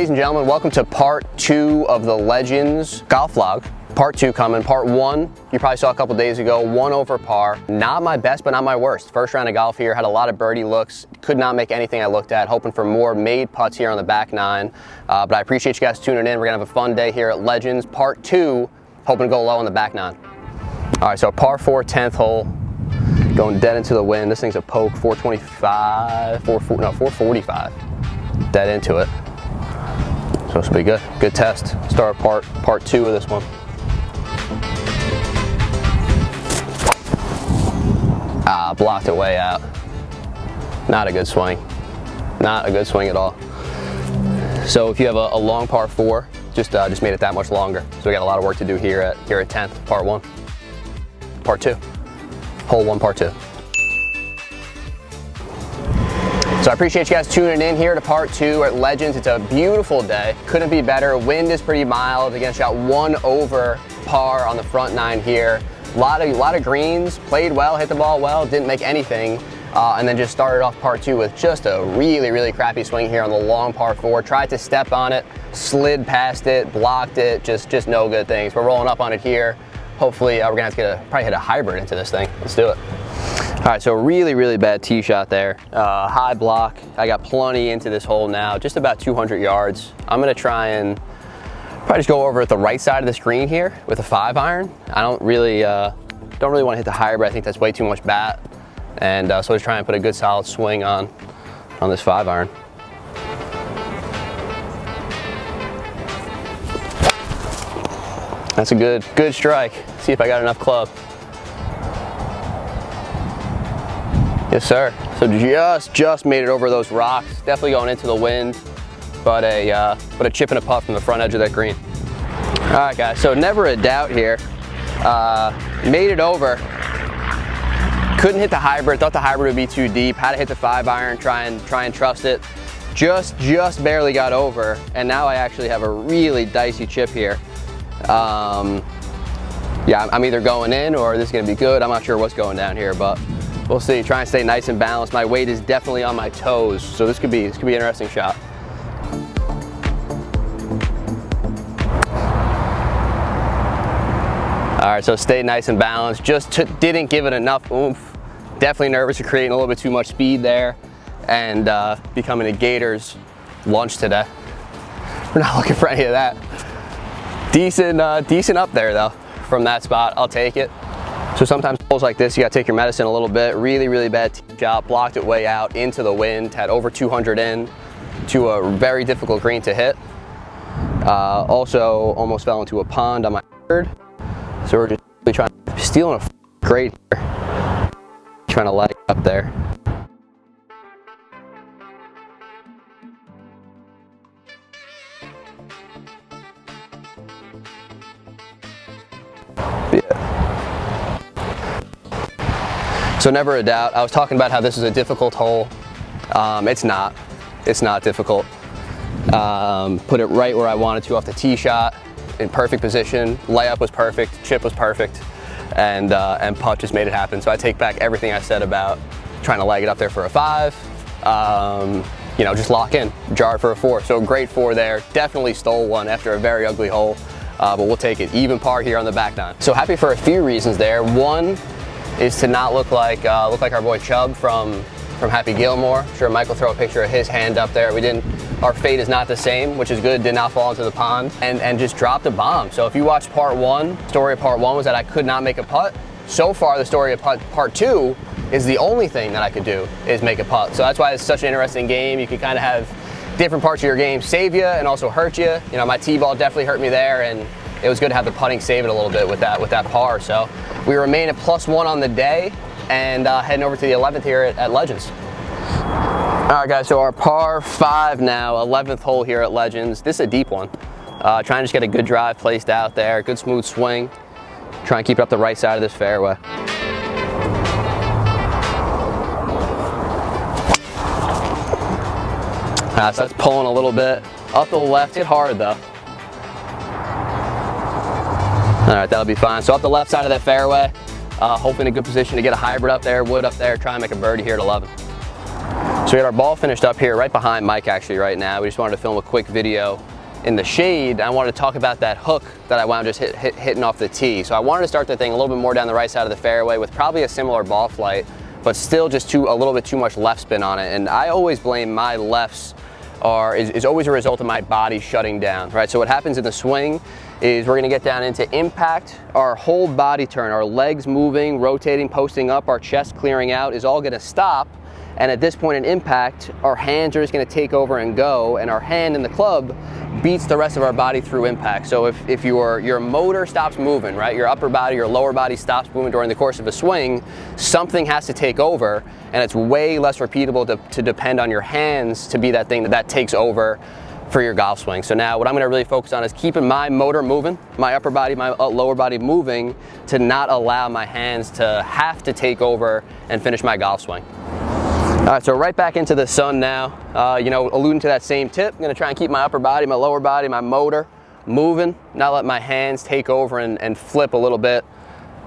Ladies and gentlemen, welcome to part 2 of the Legends golf vlog. Part 2 coming. Part 1, you probably saw a couple days ago, 1 over par. Not my best, but not my worst. First round of golf here, had a lot of birdie looks. Could not make anything I looked at. Hoping for more made putts here on the back 9. But I appreciate you guys tuning in. We're gonna have a fun day here at Legends. Part 2, hoping to go low on the back 9. All right, so par 4, 10th hole. Going dead into the wind. This thing's a poke, 445. Dead into it. So this will be good. Good test. Start part 2 of this one. Blocked it way out. Not a good swing. Not a good swing at all. So if you have a long par 4, just made it that much longer. So we got a lot of work to do here at 10th, part 1. Part 2. Hole 1, part 2. So I appreciate you guys tuning in here to part 2 at Legends. It's a beautiful day. Couldn't be better. Wind is pretty mild. Again, shot 1 over par on the front 9 here. A lot of greens. Played well, hit the ball well, didn't make anything. And then just started off part 2 with just a really crappy swing here on the long par 4. Tried to step on it, slid past it, blocked it. Just no good things. We're rolling up on it here. Hopefully, we're gonna have to probably hit a hybrid into this thing. Let's do it. All right, so really bad tee shot there. High block. I got plenty into this hole now, just about 200 yards. I'm gonna try and probably just go over at the right side of the screen here with a 5-iron. I don't really want to hit the hybrid. I think that's way too much bat, and so I was trying to put a good solid swing on this 5-iron. That's a good strike. See if I got enough club. Yes, sir. So just made it over those rocks. Definitely going into the wind, but a chip and a putt from the front edge of that green. All right, guys. So never a doubt here. Made it over. Couldn't hit the hybrid. Thought the hybrid would be too deep. Had to hit the 5-iron. Try and trust it. Just barely got over, and now I actually have a really dicey chip here. Yeah, I'm either going in or this is gonna be good. I'm not sure what's going down here, but we'll see. Try and stay nice and balanced. My weight is definitely on my toes, so this could be an interesting shot. All right, so stay nice and balanced. Just didn't give it enough oomph. Definitely nervous of creating a little bit too much speed there and becoming a Gators lunch today. We're not looking for any of that. Decent up there though from that spot. I'll take it. So sometimes holes like this, you gotta take your medicine a little bit. Really bad tee shot. Blocked it way out into the wind. Had over 200 in to a very difficult green to hit. Also almost fell into a pond on my 3rd. So we're just stealing a grade here. Trying to light up there. So never a doubt. I was talking about how this is a difficult hole. It's not difficult. Put it right where I wanted to off the tee shot, in perfect position. Layup was perfect, chip was perfect, and putt just made it happen. So I take back everything I said about trying to leg it up there for a 5. You know, just lock in, jar it for a 4. So great 4 there. Definitely stole one after a very ugly hole, but we'll take it. Even par here on the back 9. So happy for a few reasons there. One is to not look like our boy Chubb from Happy Gilmore. I'm sure Mike will throw a picture of his hand up there. Our fate is not the same, which is good. Did not fall into the pond and just dropped a bomb. So if you watch part 1, story of part 1 was that I could not make a putt. So far, the story of part 2 is the only thing that I could do is make a putt. So that's why it's such an interesting game. You can kind of have different parts of your game save you and also hurt you. You know, my tee ball definitely hurt me there, and it was good to have the putting save it a little bit with that par. So we remain at +1 on the day and heading over to the 11th here at Legends. All right, guys, so our par 5 now, 11th hole here at Legends. This is a deep one. Trying to just get a good drive placed out there, good smooth swing. Try and keep it up the right side of this fairway. So that's pulling a little bit. Up the left, hit hard though. All right, that'll be fine. So up the left side of that fairway, hopefully in a good position to get a hybrid up there, wood up there, try and make a birdie here at 11. So we got our ball finished up here right behind Mike actually right now. We just wanted to film a quick video in the shade. I wanted to talk about that hook that I wound just hitting off the tee. So I wanted to start the thing a little bit more down the right side of the fairway with probably a similar ball flight, but still just a little bit too much left spin on it. And I always blame my lefts is always a result of my body shutting down, right? So what happens in the swing is we're gonna get down into impact, our whole body turn, our legs moving, rotating, posting up, our chest clearing out is all gonna stop. And at this point in impact, our hands are just gonna take over and go, and our hand in the club beats the rest of our body through impact. So if your motor stops moving, right, your upper body, your lower body stops moving during the course of a swing, something has to take over, and it's way less repeatable to depend on your hands to be that thing that takes over for your golf swing. So now what I'm gonna really focus on is keeping my motor moving, my upper body, my lower body moving, to not allow my hands to have to take over and finish my golf swing. All right, so right back into the sun now. Alluding to that same tip, I'm gonna try and keep my upper body, my lower body, my motor moving, not let my hands take over and flip a little bit,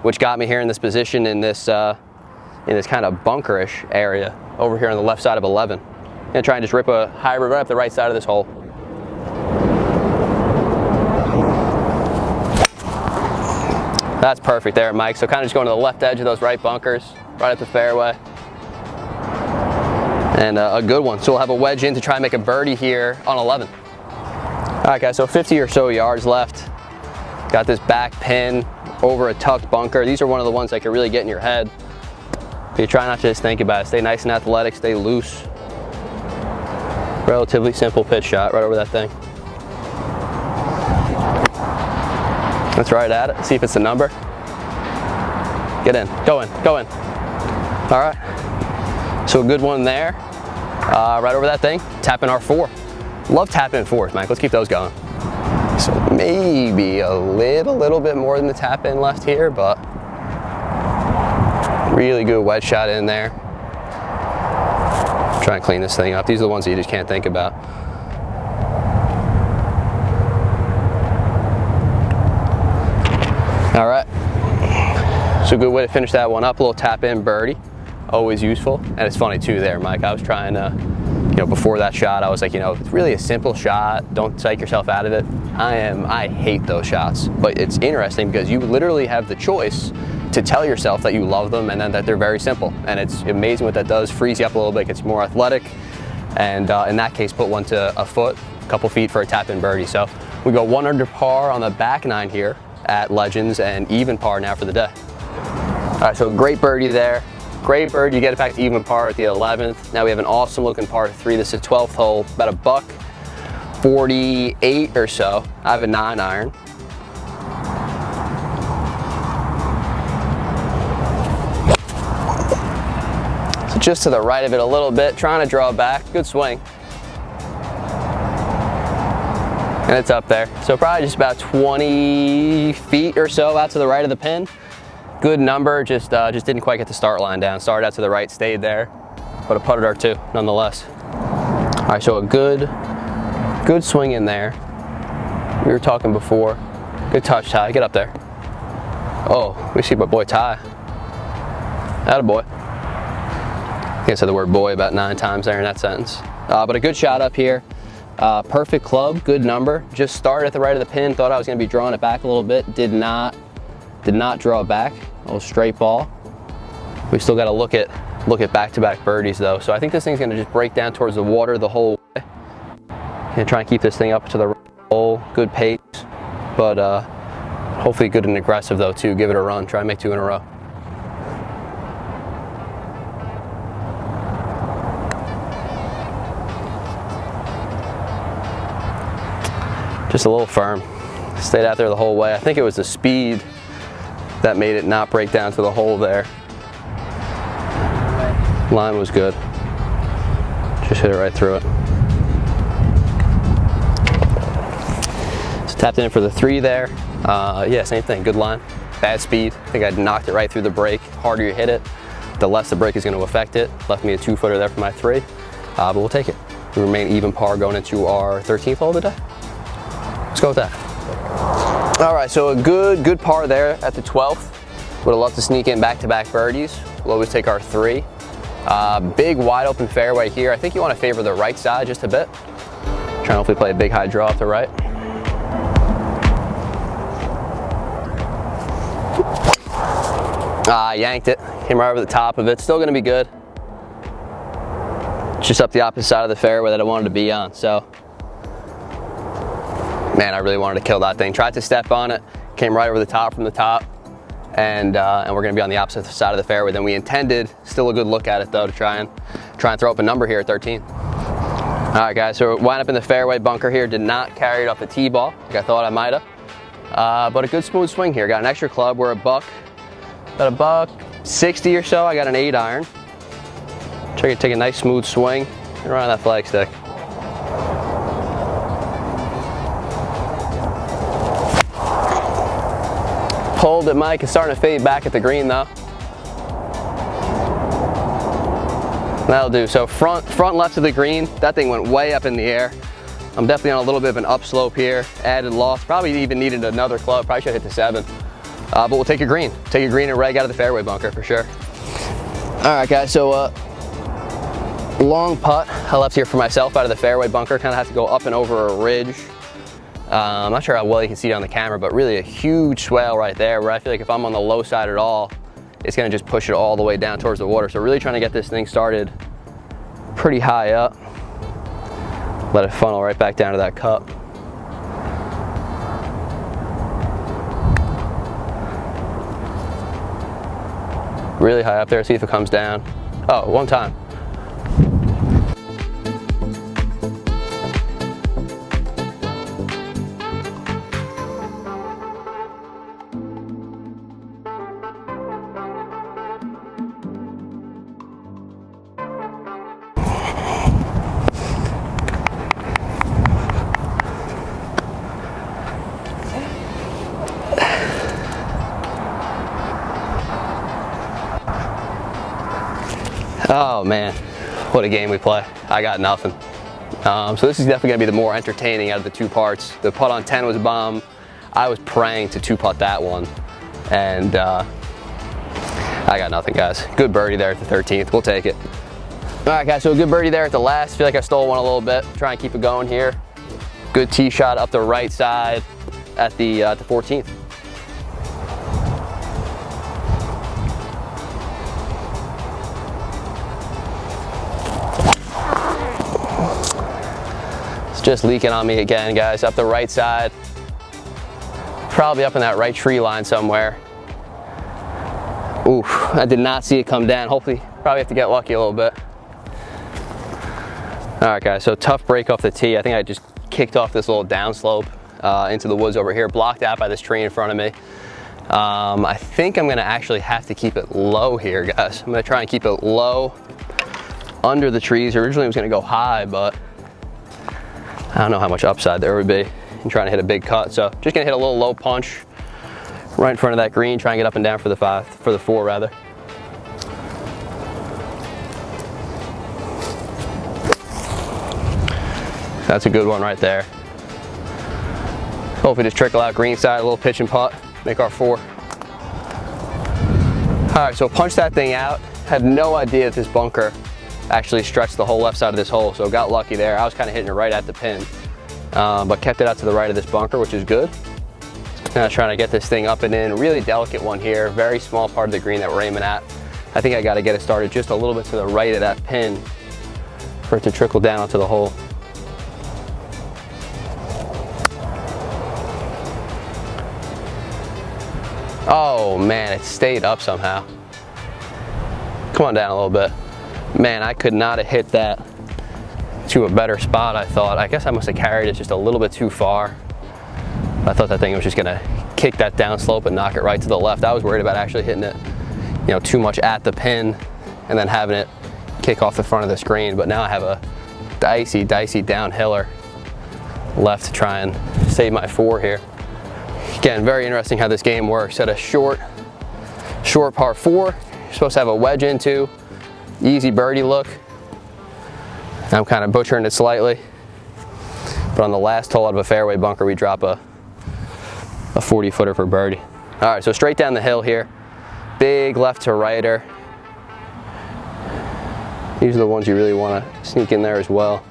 which got me here in this position in this kind of bunkerish area over here on the left side of 11. I'm gonna try and just rip a hybrid right up the right side of this hole. That's perfect there, Mike. So kind of just going to the left edge of those right bunkers, right up the fairway. And a good one. So we'll have a wedge in to try and make a birdie here on 11. All right, guys, so 50 or so yards left. Got this back pin over a tucked bunker. These are one of the ones that can really get in your head. But you try not to just think about it. Stay nice and athletic, stay loose. Relatively simple pitch shot right over that thing. Let's right at it, see if it's the number. Get in, go in, go in. All right. So a good one there, right over that thing, tapping our 4. Love tapping 4s, Mike, let's keep those going. So maybe a little bit more than the tap in left here, but really good wedge shot in there. Try and clean this thing up. These are the ones that you just can't think about. All right, so a good way to finish that one up, a little tap in birdie. Always useful. And it's funny too there, Mike, I was trying to, before that shot, I was like, it's really a simple shot, don't psych yourself out of it. I hate those shots, but it's interesting because you literally have the choice to tell yourself that you love them and then that they're very simple. And it's amazing what that does, frees you up a little bit, gets more athletic, and in that case, put one to a foot, a couple feet for a tap-in birdie. So we go 1 under par on the back 9 here at Legends and even par now for the day. All right, so great birdie there. Great birdie, you get it back to even par at the 11th. Now we have an awesome looking par 3. This is 12th hole, about a $148 or so. I have a 9-iron. So just to the right of it a little bit, trying to draw back, good swing. And it's up there. So probably just about 20 feet or so out to the right of the pin. Good number, just didn't quite get the start line down. Started out to the right, stayed there, but a putted or 2 nonetheless. All right, so a good swing in there. We were talking before. Good touch, Ty, get up there. Oh, we see my boy Ty. Attaboy. I think I said the word boy about 9 times there in that sentence. But a good shot up here. Perfect club, good number. Just started at the right of the pin, thought I was gonna be drawing it back a little bit. Did not draw it back. A little straight ball. We still got to look at back-to-back birdies though. So I think this thing's going to just break down towards the water the whole way. Gonna try and keep this thing up to the hole, good pace, but hopefully good and aggressive though too. Give it a run. Try and make 2 in a row. Just a little firm. Stayed out there the whole way. I think it was the speed that made it not break down to the hole there. Line was good. Just hit it right through it. So tapped in for the 3 there. Yeah, same thing, good line. Bad speed. I think I knocked it right through the break. Harder you hit it, the less the break is going to affect it. Left me a 2-footer there for my 3, but we'll take it. We remain even par going into our 13th hole of the day. Let's go with that. All right, so a good par there at the 12th. Would have loved to sneak in back-to-back birdies. We'll always take our 3. Big wide open fairway here. I think you want to favor the right side just a bit. Trying to hopefully play a big high draw off the right. Yanked it. Came right over the top of it. Still going to be good. Just up the opposite side of the fairway that I wanted to be on. So, man, I really wanted to kill that thing. Tried to step on it. Came right over the top from the top. And we're going to be on the opposite side of the fairway than we intended. Still a good look at it, though, to try and throw up a number here at 13. All right, guys, so wind up in the fairway bunker here. Did not carry it off the tee ball like I thought I might have. But a good smooth swing here. Got an extra club. We're about a buck 60 or so. I got an 8-iron. Try to take a nice smooth swing around that flag stick. Pulled it, Mike. It's starting to fade back at the green, though. That'll do. So front left of the green. That thing went way up in the air. I'm definitely on a little bit of an upslope here. Added loft. Probably even needed another club. Probably should have hit the 7. But we'll take a green. Take a green and reg out of the fairway bunker for sure. All right, guys. So long putt. I left here for myself out of the fairway bunker. Kind of have to go up and over a ridge. I'm not sure how well you can see it on the camera, but really a huge swale right there where I feel like if I'm on the low side at all, it's gonna just push it all the way down towards the water. So really trying to get this thing started pretty high up. Let it funnel right back down to that cup. Really high up there, see if it comes down. Oh, one time. Oh man, what a game we play. I got nothing. So this is definitely gonna be the more entertaining out of the two parts. The putt on 10 was a bomb. I was praying to 2-putt that one. And I got nothing, guys. Good birdie there at the 13th, we'll take it. All right, guys, so a good birdie there at the last. Feel like I stole one a little bit. Try and keep it going here. Good tee shot up the right side at the 14th. Just leaking on me again, guys, up the right side. Probably up in that right tree line somewhere. Oof, I did not see it come down. Hopefully, probably have to get lucky a little bit. All right, guys, so tough break off the tee. I think I just kicked off this little downslope into the woods over here, blocked out by this tree in front of me. I think I'm gonna actually have to keep it low here, guys. I'm gonna try and keep it low under the trees. Originally, it was gonna go high, but I don't know how much upside there would be in trying to hit a big cut. So just gonna hit a little low punch right in front of that green, try and get up and down for the 4 rather. That's a good one right there. Hopefully just trickle out green side, a little pitch and putt, make our 4. All right, so punch that thing out. Had no idea that this bunker actually stretched the whole left side of this hole, so got lucky there. I was kind of hitting it right at the pin, but kept it out to the right of this bunker, which is good. Now trying to get this thing up and in. Really delicate one here, very small part of the green that we're aiming at. I think I got to get it started just a little bit to the right of that pin for it to trickle down onto the hole. Oh man, it stayed up somehow. Come on down a little bit. Man, I could not have hit that to a better spot, I thought. I guess I must have carried it just a little bit too far. I thought that thing was just gonna kick that down slope and knock it right to the left. I was worried about actually hitting it, too much at the pin and then having it kick off the front of the screen. But now I have a dicey downhiller left to try and save my 4 here. Again, very interesting how this game works. At a short par 4, you're supposed to have a wedge into. Easy birdie look. I'm kind of butchering it slightly, but on the last hole out of a fairway bunker, we drop a 40-footer for birdie. All right, so straight down the hill here, big left to righter. These are the ones you really want to sneak in there as well.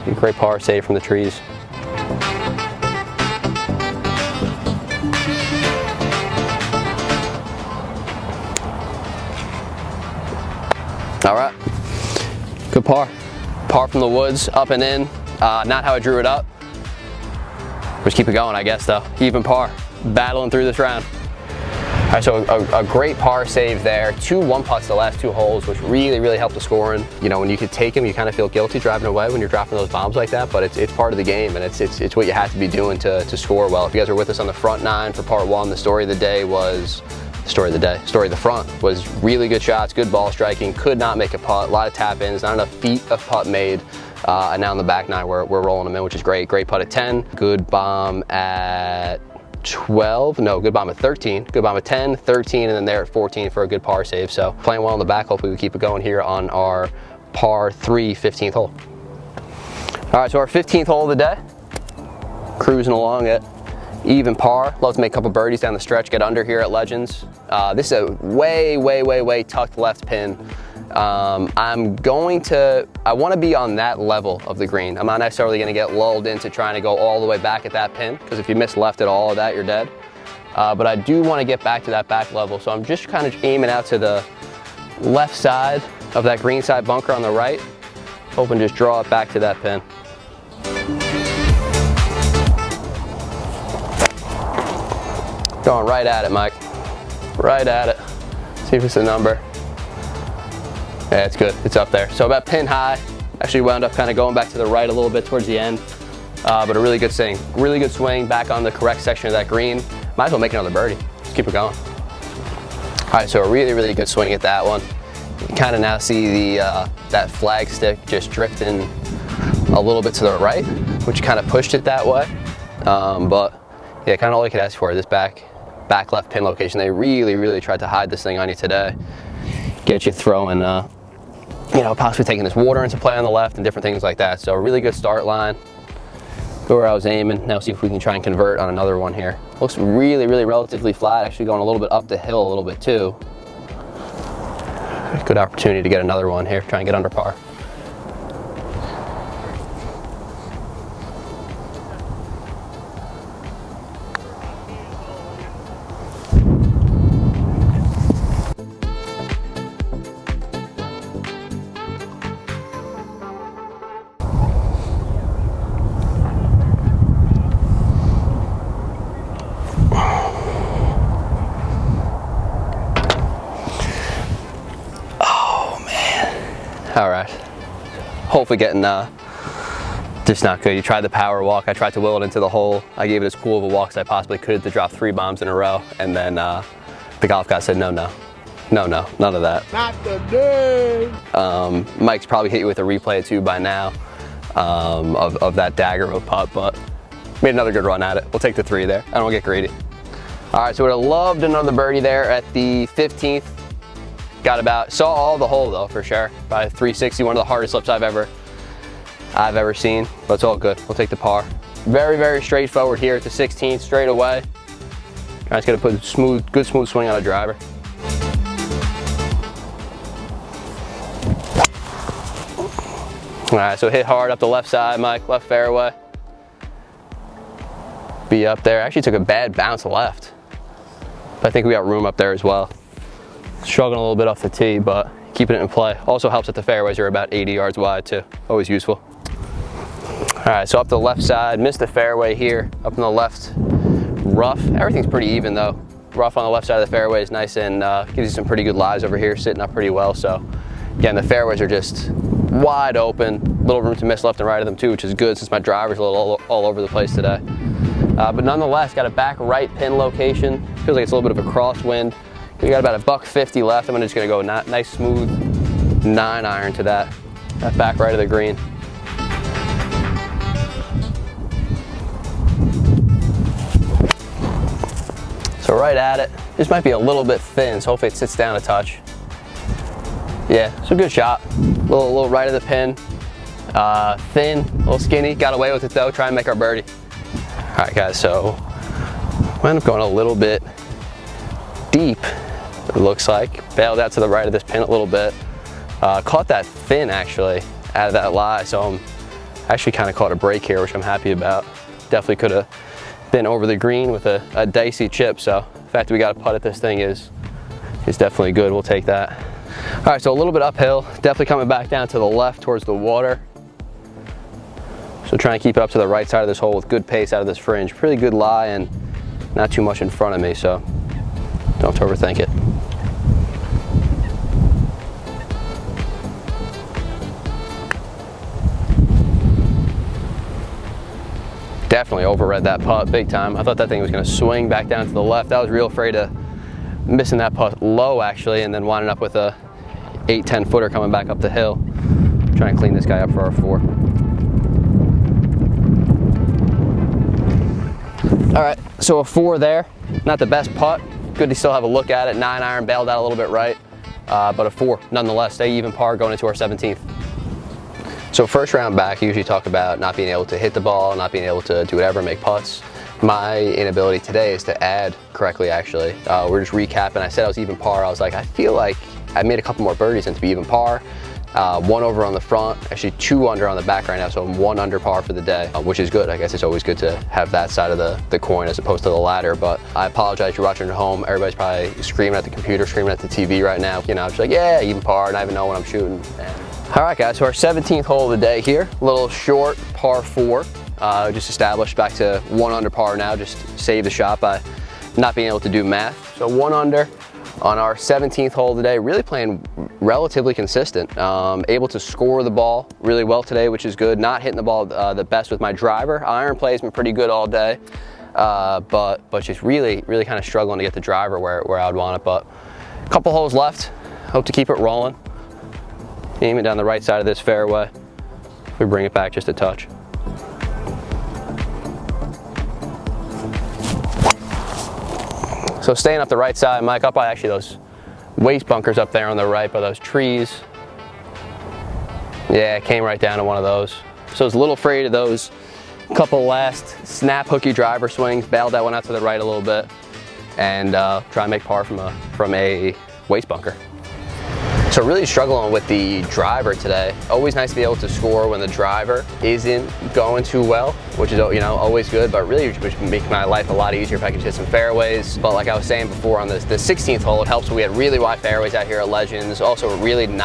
A great par save from the trees. All right, good par. Par from the woods, up and in. Not how I drew it up. Just keep it going, I guess, though. Even par, battling through this round. All right, so a great par save there. 2 1-putts the last 2 holes, which really helped the scoring. You know, when you could take them, you kind of feel guilty driving away when you're dropping those bombs like that, but it's part of the game, and it's what you have to be doing to score well. If you guys were with us on the front 9 for part 1, the story of the day was, story of the front was really good shots, good ball striking, could not make a putt, a lot of tap-ins, not enough feet of putt made. And now in the back 9, we're rolling them in, which is great. Great putt at 10, good bomb at 12, no, good bomb at 13, good bomb at 10, 13, and then there at 14 for a good par save. So playing well in the back, hopefully we keep it going here on our par 3 15th hole. All right, so our 15th hole of the day, cruising along at even par. Love to make a couple birdies down the stretch, get under here at Legends. This is a way tucked left pin. I want to be on that level of the green. I'm not necessarily going to get lulled into trying to go all the way back at that pin, because if you miss left at all of that, you're dead. But I do want to get back to that back level, so I'm just kind of aiming out to the left side of that green side bunker on the right, hoping to just draw it back to that pin. Going right at it, Mike. Right at it. See if it's a number. Yeah, it's good. It's up there. So about pin high. Actually wound up kind of going back to the right a little bit towards the end. But a really good swing. Really good swing back on the correct section of that green. Might as well make another birdie. Just keep it going. All right, so a really good swing at that one. You kind of now see the that flag stick just drifting a little bit to the right, which kind of pushed it that way. But yeah, kind of all you could ask for, this back left pin location. They really tried to hide this thing on you today. Get you throwing, you know, possibly taking this water into play on the left and different things like that. So a really good start line. Go where I was aiming. Now see if we can try and convert on another one here. Looks really relatively flat, actually going a little bit up the hill a little bit too. Good opportunity to get another one here, try and get under par. All right, hopefully getting just not good. You tried the power walk. I tried to will it into the hole. I gave it as cool of a walk as I possibly could to drop 3 bombs in a row, and then the golf guy said no, none of that. Not today. Mike's probably hit you with a replay too by now of that dagger of a putt, but made another good run at it. We'll take the 3 there. I don't get greedy. All right, so would have loved another birdie there at the 15th. Saw all the hole though, for sure. By 360, one of the hardest slips I've ever seen, but it's all good. We'll take the par. Very straightforward here at the 16th, straight away. I just gotta put a good smooth swing on a driver. All right, so hit hard up the left side, Mike, left fairway. Be up there. Actually took a bad bounce left, but I think we got room up there as well. Struggling a little bit off the tee, but keeping it in play. Also helps that the fairways are about 80 yards wide too. Always useful. All right, so up the left side, missed the fairway here. Up in the left, rough. Everything's pretty even though. Rough on the left side of the fairway is nice and gives you some pretty good lies over here, sitting up pretty well. So again, the fairways are just wide open. Little room to miss left and right of them too, which is good since my driver's a little all over the place today. But nonetheless, got a back right pin location. Feels like it's a little bit of a crosswind. We got about $150 left. I'm just gonna go nice smooth 9-iron to that back right of the green. So right at it. This might be a little bit thin, so hopefully it sits down a touch. Yeah, it's a good shot. A little right of the pin. Thin, a little skinny. Got away with it though. Try and make our birdie. All right, guys. So we end up going a little bit deep. It looks like bailed out to the right of this pin a little bit. Caught that thin actually out of that lie, so I'm actually kind of caught a break here, which I'm happy about. Definitely could have been over the green with a dicey chip, so the fact that we got a putt at this thing is definitely good. We'll take that. All right, so a little bit uphill, definitely coming back down to the left towards the water. So try and keep it up to the right side of this hole with good pace out of this fringe. Pretty good lie and not too much in front of me, so don't overthink it. Definitely overread that putt big time. I thought that thing was going to swing back down to the left. I was real afraid of missing that putt low actually, and then winding up with a 8-10 footer coming back up the hill. Trying to clean this guy up for our 4. All right, so a 4 there. Not the best putt. Good to still have a look at it. 9-iron, bailed out a little bit right, but a 4 nonetheless. Stay even par going into our 17th. So first round back, you usually talk about not being able to hit the ball, not being able to do whatever, make putts. My inability today is to add correctly, actually. We're just recapping. I said I was even par. I was like, I feel like I made a couple more birdies and to be even par. 1 over on the front, actually 2 under on the back right now, so I'm 1 under par for the day, which is good. I guess it's always good to have that side of the coin as opposed to the ladder, but I apologize if you're watching at home. Everybody's probably screaming at the computer, screaming at the TV right now. You know, I'm just like, yeah, even par, and I even know when I'm shooting. All right, guys, so our 17th hole of the day here, a little short par 4. Just established back to 1 under par now, just save the shot by not being able to do math. So 1 under on our 17th hole today, really playing relatively consistent. Able to score the ball really well today, which is good. Not hitting the ball the best with my driver. Iron play has been pretty good all day, but just really kind of struggling to get the driver where I would want it. But a couple holes left. Hope to keep it rolling. Aim it down the right side of this fairway. We bring it back just a touch. So staying up the right side, Mike, up by actually those waste bunkers up there on the right by those trees. Yeah, it came right down to one of those. So I was a little afraid of those couple last snap hooky driver swings, bailed that one out to the right a little bit, and try and make par from a waste bunker. So really struggling with the driver today. Always nice to be able to score when the driver isn't going too well, which is, you know, always good, but really would make my life a lot easier if I could hit some fairways. But like I was saying before on the 16th hole, it helps. We had really wide fairways out here at Legends. Also we really don't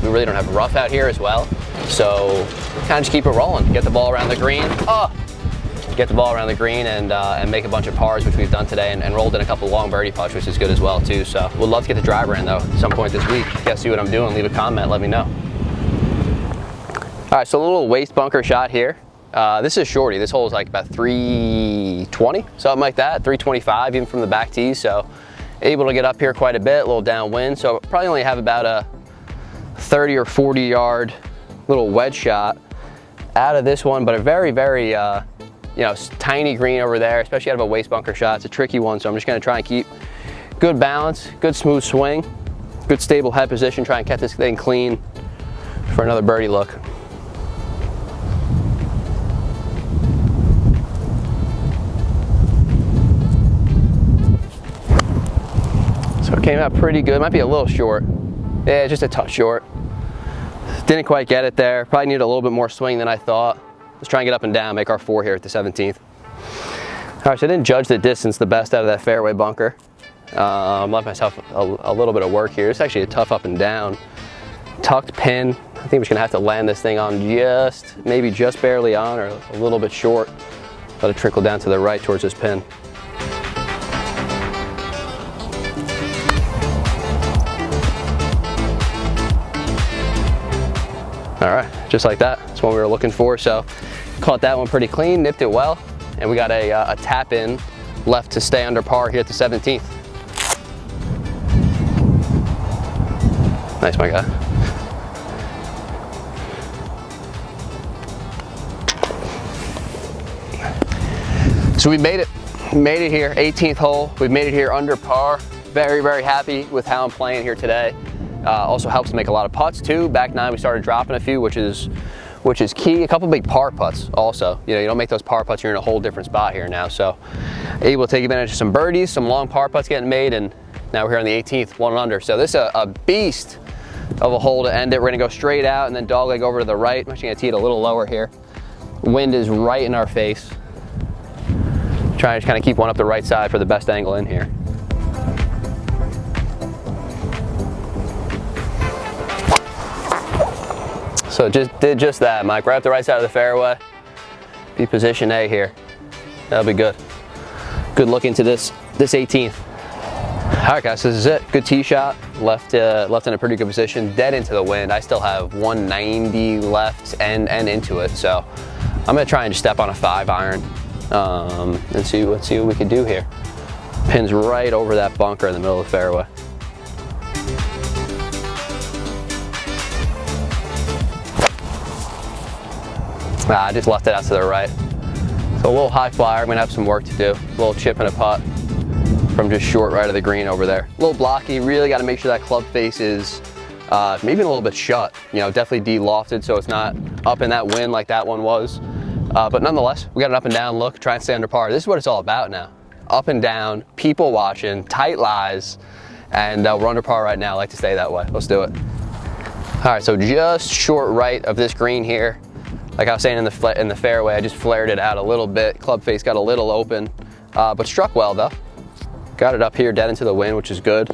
have rough out here as well. So kind of just keep it rolling. Get the ball around the green. Get the ball around the green and make a bunch of pars, which we've done today, and rolled in a couple long birdie putts, which is good as well too. So we'd love to get the driver in though at some point this week. If you guys see what I'm doing, leave a comment, let me know. All right, so a little waste bunker shot here. This is shorty. This hole is like about 320, something like that, 325 even from the back tee. So able to get up here quite a bit, a little downwind. So probably only have about a 30 or 40 yard little wedge shot out of this one, but a very you know, tiny green over there, especially out of a waste bunker shot. It's a tricky one, so I'm just gonna try and keep good balance, good smooth swing, good stable head position, try and catch this thing clean for another birdie look. So it came out pretty good. Might be a little short. Yeah, just a touch short. Didn't quite get it there. Probably needed a little bit more swing than I thought. Let's try and get up and down, make our 4 here at the 17th. All right, so I didn't judge the distance the best out of that fairway bunker. Left myself a little bit of work here. It's actually a tough up and down. Tucked pin. I think we're just gonna have to land this thing on maybe just barely on or a little bit short. Let it trickle down to the right towards this pin. All right, just like that. That's what we were looking for. So caught that one pretty clean, nipped it well, and we got a tap in left to stay under par here at the 17th. Nice, my guy. So we made it here, 18th hole. We've made it here under par. Very happy with how I'm playing here today. Also helps to make a lot of putts too. Back 9 we started dropping a few, which is key. A couple big par putts also. You know, you don't make those par putts, you're in a whole different spot here now. So able to take advantage of some birdies, some long par putts getting made, and now we're here on the 18th, 1 under. So this is a beast of a hole to end it. We're gonna go straight out and then dogleg over to the right. I'm actually gonna tee it a little lower here. Wind is right in our face. Trying to kind of keep one up the right side for the best angle in here. So just did just that, Mike. Right up the right side of the fairway. Be position A here. That'll be good. Good look into this 18th. All right, guys, this is it. Good tee shot. Left in a pretty good position. Dead into the wind. I still have 190 left and into it. So I'm gonna try and just step on a 5-iron and see what we can do here. Pin's right over that bunker in the middle of the fairway. I just left it out to the right. So a little high flyer. I'm gonna have some work to do. A little chip and a putt from just short right of the green over there. A little blocky. Really got to make sure that club face is maybe a little bit shut. You know, definitely de-lofted so it's not up in that wind like that one was. But nonetheless, we got an up and down look. Try and stay under par. This is what it's all about now. Up and down, people watching, tight lies, and we're under par right now. I like to stay that way. Let's do it. All right, so just short right of this green here. Like I was saying in the fairway, I just flared it out a little bit. Club face got a little open, but struck well though. Got it up here dead into the wind, which is good.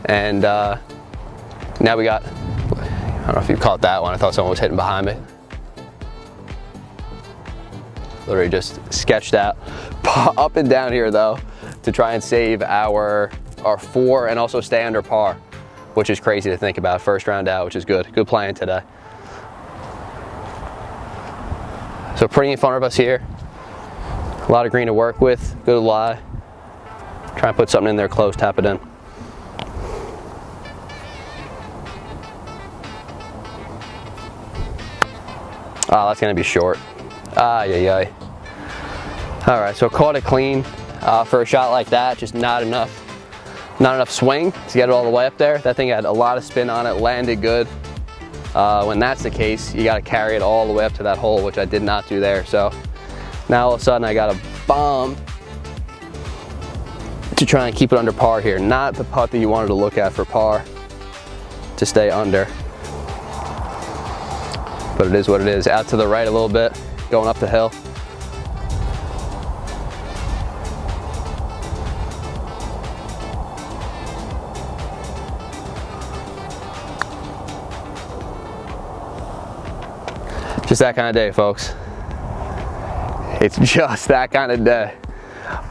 And now we got, I don't know if you caught that one. I thought someone was hitting behind me. Literally just sketched out. Up and down here though, to try and save our 4 and also stay under par, which is crazy to think about. First round out, which is good. Good playing today. So pretty in front of us here. A lot of green to work with. Good lie. Try and put something in there close, tap it in. Oh, that's gonna be short. Ay. All right, so caught it clean for a shot like that. Just not enough swing to get it all the way up there. That thing had a lot of spin on it, landed good. When that's the case, you got to carry it all the way up to that hole, which I did not do there. So now all of a sudden I got a bomb to try and keep it under par here. Not the putt that you wanted to look at for par, to stay under. But it is what it is. Out to the right a little bit, going up the hill. Just that kind of day, folks. It's just that kind of day.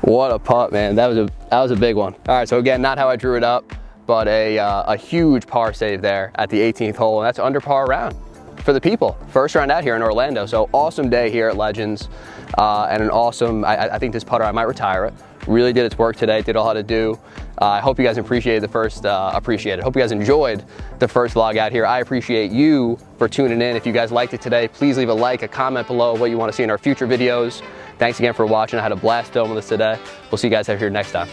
What a putt, man. That was a big one. All right, so again, not how I drew it up, but a huge par save there at the 18th hole, and that's under par round for the people. First round out here in Orlando. So awesome day here at Legends, and an awesome, I think this putter, I might retire it. Really did its work today, did all how to do. I hope you guys appreciated the first, hope you guys enjoyed the first vlog out here. I appreciate you for tuning in. If you guys liked it today, please leave a like, a comment below what you want to see in our future videos. Thanks again for watching. I had a blast filming this today. We'll see you guys out here next time.